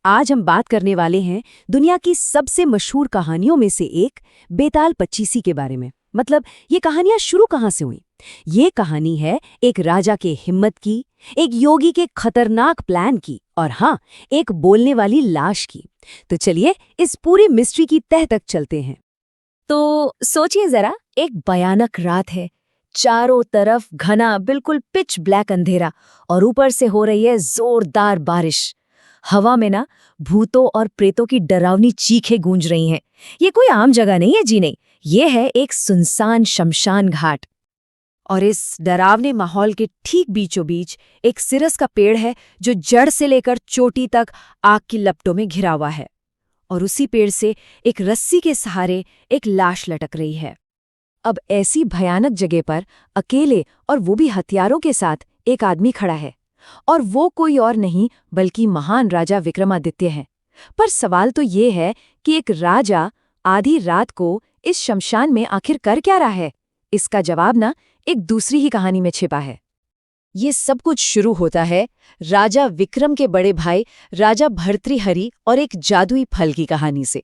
आज हम बात करने वाले हैं दुनिया की सबसे मशहूर कहानियों में से एक बेताल पच्चीसी के बारे में। मतलब ये कहानियां शुरू कहाँ से हुई? ये कहानी है एक राजा के हिम्मत की, एक योगी के खतरनाक प्लान की और हाँ, एक बोलने वाली लाश की। तो चलिए इस पूरी मिस्ट्री की तह तक चलते हैं। तो सोचिए जरा, एक भयानक रात है, चारों तरफ घना बिल्कुल पिच ब्लैक अंधेरा और ऊपर से हो रही है जोरदार बारिश। हवा में ना भूतों और प्रेतों की डरावनी चीखें गूंज रही हैं। ये कोई आम जगह नहीं है जी, नहीं, ये है एक सुनसान शमशान घाट। और इस डरावने माहौल के ठीक बीचों बीच एक सिरस का पेड़ है जो जड़ से लेकर चोटी तक आग की लपटों में घिरा हुआ है। और उसी पेड़ से एक रस्सी के सहारे एक लाश लटक रही है। अब ऐसी भयानक जगह पर अकेले और वो भी हथियारों के साथ एक आदमी खड़ा है, और वो कोई और नहीं बल्कि महान राजा विक्रमादित्य है। पर सवाल तो ये है कि एक राजा आधी रात को इस शमशान में आखिर कर क्या रहा है? इसका जवाब ना एक दूसरी ही कहानी में छिपा है। ये सब कुछ शुरू होता है राजा विक्रम के बड़े भाई राजा भर्तृहरि और एक जादुई फल की कहानी से।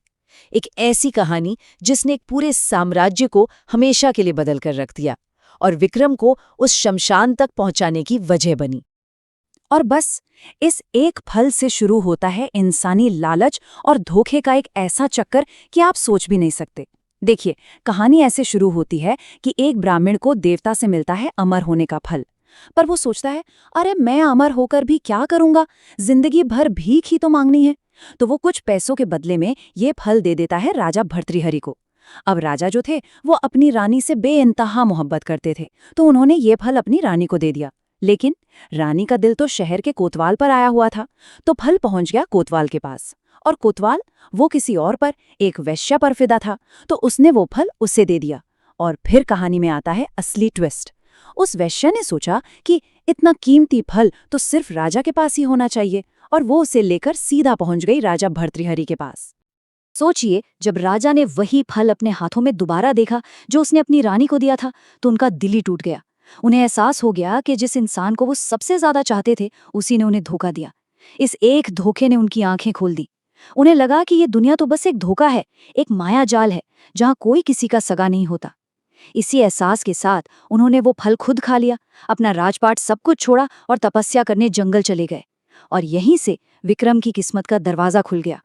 एक ऐसी कहानी जिसने एक पूरे साम्राज्य को हमेशा के लिए बदल कर रख दिया और विक्रम को उस शमशान तक पहुंचाने की वजह बनी। और बस इस एक फल से शुरू होता है इंसानी लालच और धोखे का एक ऐसा चक्कर कि आप सोच भी नहीं सकते। देखिए, कहानी ऐसे शुरू होती है कि एक ब्राह्मण को देवता से मिलता है अमर होने का फल। पर वो सोचता है, अरे मैं अमर होकर भी क्या करूंगा, जिंदगी भर भीख ही तो मांगनी है। तो वो कुछ पैसों के बदले में ये फल दे देता है राजा भर्तृहरि को। अब राजा जो थे वो अपनी रानी से बेइंतहा मोहब्बत करते थे, तो उन्होंने ये फल अपनी रानी को दे दिया। लेकिन रानी का दिल तो शहर के कोतवाल पर आया हुआ था, तो फल पहुंच गया कोतवाल के पास। और कोतवाल वो किसी और पर, एक वेश्या पर फिदा था, तो उसने वो फल उसे दे दिया। और फिर कहानी में आता है असली ट्विस्ट। उस वेश्या ने सोचा कि इतना कीमती फल तो सिर्फ राजा के पास ही होना चाहिए, और वो उसे लेकर सीधा पहुंच गई राजा भर्तृहरि के पास। सोचिए, जब राजा ने वही फल अपने हाथों में दोबारा देखा जो उसने अपनी रानी को दिया था, तो उनका दिल ही टूट गया। उन्हें एहसास हो गया कि जिस इंसान को वो सबसे ज्यादा चाहते थे, उसी ने उन्हें धोखा दिया। इस एक धोखे ने उनकी आंखें खोल दी। उन्हें लगा कि ये दुनिया तो बस एक धोखा है, एक माया जाल है जहां कोई किसी का सगा नहीं होता। इसी एहसास के साथ उन्होंने वो फल खुद खा लिया, अपना राजपाट सब कुछ छोड़ा और तपस्या करने जंगल चले गए। और यहीं से विक्रम की किस्मत का दरवाजा खुल गया।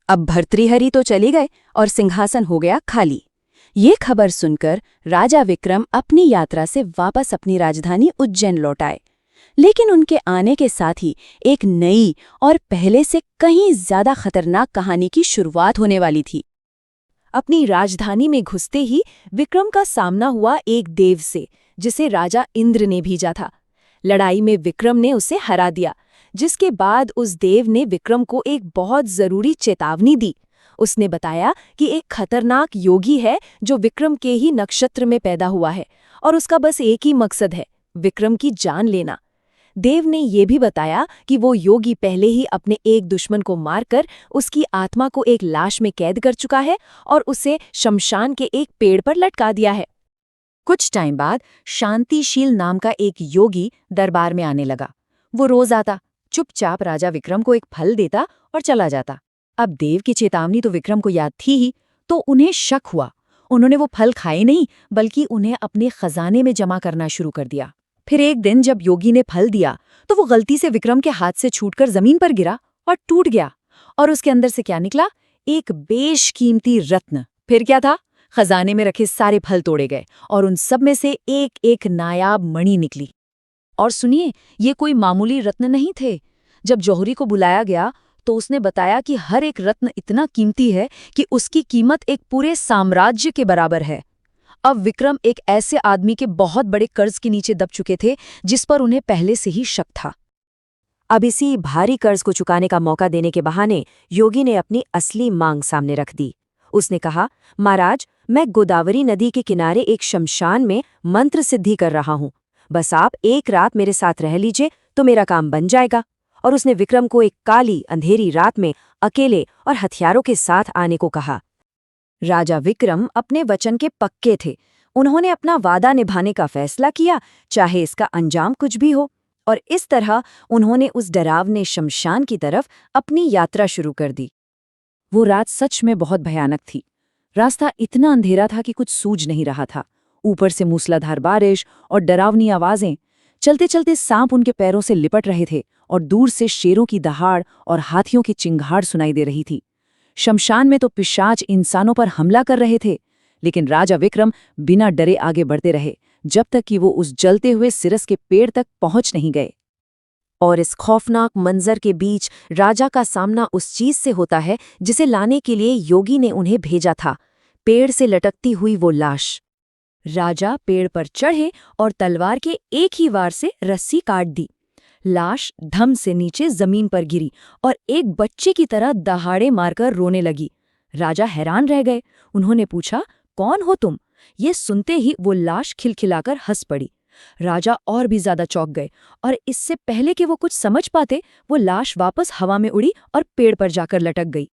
अब भर्तृहरि तो चले गए और सिंहासन हो गया खाली। ये खबर सुनकर राजा विक्रम अपनी यात्रा से वापस अपनी राजधानी उज्जैन लौट आए। लेकिन उनके आने के साथ ही एक नई और पहले से कहीं ज्यादा खतरनाक कहानी की शुरुआत होने वाली थी। अपनी राजधानी में घुसते ही विक्रम का सामना हुआ एक देव से, जिसे राजा इंद्र ने भेजा था। लड़ाई में विक्रम ने उसे हरा दिया, जिसके बाद उस देव ने विक्रम को एक बहुत जरूरी चेतावनी दी। उसने बताया कि एक खतरनाक योगी है जो विक्रम के ही नक्षत्र में पैदा हुआ है, और उसका बस एक ही मकसद है, विक्रम की जान लेना। देव ने यह भी बताया कि वो योगी पहले ही अपने एक दुश्मन को मारकर उसकी आत्मा को एक लाश में कैद कर चुका है और उसे शमशान के एक पेड़ पर लटका दिया है। कुछ टाइम बाद शांतिशील नाम का एक योगी दरबार में आने लगा। वो रोज आता, चुपचाप राजा विक्रम को एक फल देता और चला जाता। अब देव की चेतावनी तो विक्रम को याद थी ही, तो उन्हें शक हुआ। उन्होंने वो फल खाए नहीं, बल्कि उन्हें अपने खजाने में जमा करना शुरू कर दिया। फिर एक दिन जब योगी ने फल दिया, तो वो गलती से विक्रम के हाथ से छूटकर जमीन पर गिरा और टूट गया। और उसके अंदर से क्या निकला? एक बेशकीमती रत्न। फिर क्या था? खजाने में रखे सारे फल तोड़े गए और उन सब में से एक एक नायाब मणि निकली। और सुनिए, ये कोई मामूली रत्न नहीं थे। जब जौहरी को बुलाया गया तो उसने बताया कि हर एक रत्न इतना कीमती है कि उसकी कीमत एक पूरे साम्राज्य के बराबर है। अब विक्रम एक ऐसे आदमी के बहुत बड़े कर्ज के नीचे दब चुके थे जिस पर उन्हें पहले से ही शक था। अब इसी भारी कर्ज को चुकाने का मौका देने के बहाने योगी ने अपनी असली मांग सामने रख दी। उसने कहा, महाराज, मैं गोदावरी नदी के किनारे एक शमशान में मंत्र सिद्धि कर रहा हूँ। बस आप एक रात मेरे साथ रह लीजिए तो मेरा काम बन जाएगा। और उसने विक्रम को एक काली अंधेरी रात में अकेले और हथियारों के साथ आने को कहा। राजा विक्रम अपने वचन के पक्के थे। उन्होंने अपना वादा निभाने का फैसला किया, चाहे इसका अंजाम कुछ भी हो। और इस तरह उन्होंने उस डरावने शमशान की तरफ अपनी यात्रा शुरू कर दी। वो रात सच में बहुत भयानक थी। रास्ता इतना अंधेरा था कि कुछ सूझ नहीं रहा था। ऊपर से मूसलाधार बारिश और डरावनी आवाजें। चलते चलते सांप उनके पैरों से लिपट रहे थे और दूर से शेरों की दहाड़ और हाथियों की चिंगाड़ सुनाई दे रही थी। शमशान में तो पिशाच इंसानों पर हमला कर रहे थे, लेकिन राजा विक्रम बिना डरे आगे बढ़ते रहे जब तक कि वो उस जलते हुए सिरस के पेड़ तक पहुंच नहीं गए। और इस खौफनाक मंजर के बीच राजा का सामना उस चीज से होता है जिसे लाने के लिए योगी ने उन्हें भेजा था, पेड़ से लटकती हुई वो लाश। राजा पेड़ पर चढ़े और तलवार के एक ही वार से रस्सी काट दी। लाश धम से नीचे जमीन पर गिरी और एक बच्चे की तरह दहाड़े मारकर रोने लगी। राजा हैरान रह गए। उन्होंने पूछा, कौन हो तुम? ये सुनते ही वो लाश खिलखिलाकर हंस पड़ी। राजा और भी ज्यादा चौंक गए और इससे पहले कि वो कुछ समझ पाते, वो लाश वापस हवा में उड़ी और पेड़ पर जाकर लटक गई।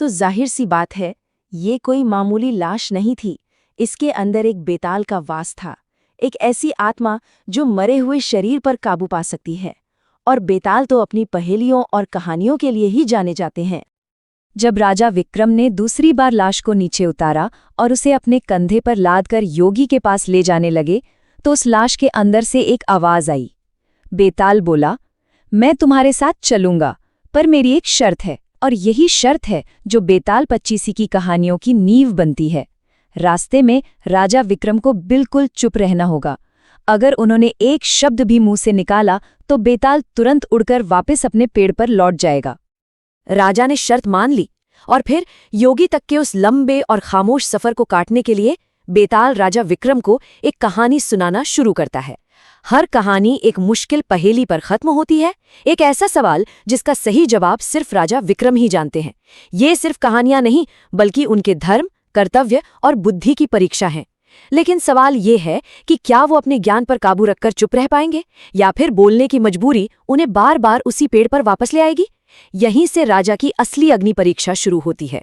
तो जाहिर सी बात है, ये कोई मामूली लाश नहीं थी। इसके अंदर एक बेताल का वास था, एक ऐसी आत्मा जो मरे हुए शरीर पर काबू पा सकती है। और बेताल तो अपनी पहेलियों और कहानियों के लिए ही जाने जाते हैं। जब राजा विक्रम ने दूसरी बार लाश को नीचे उतारा और उसे अपने कंधे पर लादकर योगी के पास ले जाने लगे, तो उस लाश के अंदर से एक आवाज आई। बेताल बोला, मैं तुम्हारे साथ चलूंगा, पर मेरी एक शर्त है, और यही शर्त है जो बेताल पच्चीसी की कहानियों की नींव बनती है। रास्ते में राजा विक्रम को बिल्कुल चुप रहना होगा। अगर उन्होंने एक शब्द भी मुंह से निकाला तो बेताल तुरंत उड़कर वापस अपने पेड़ पर लौट जाएगा। राजा ने शर्त मान ली और फिर योगी तक के उस लंबे और खामोश सफर को काटने के लिए बेताल राजा विक्रम को एक कहानी सुनाना शुरू करता है। हर कहानी एक मुश्किल पहेली पर खत्म होती है, एक ऐसा सवाल जिसका सही जवाब सिर्फ राजा विक्रम ही जानते हैं। ये सिर्फ कहानियां नहीं, बल्कि उनके धर्म, कर्तव्य और बुद्धि की परीक्षा है। लेकिन सवाल ये है कि क्या वो अपने ज्ञान पर काबू रखकर चुप रह पाएंगे, या फिर बोलने की मजबूरी उन्हें बार बार उसी पेड़ पर वापस ले आएगी। यहीं से राजा की असली अग्नि परीक्षा शुरू होती है।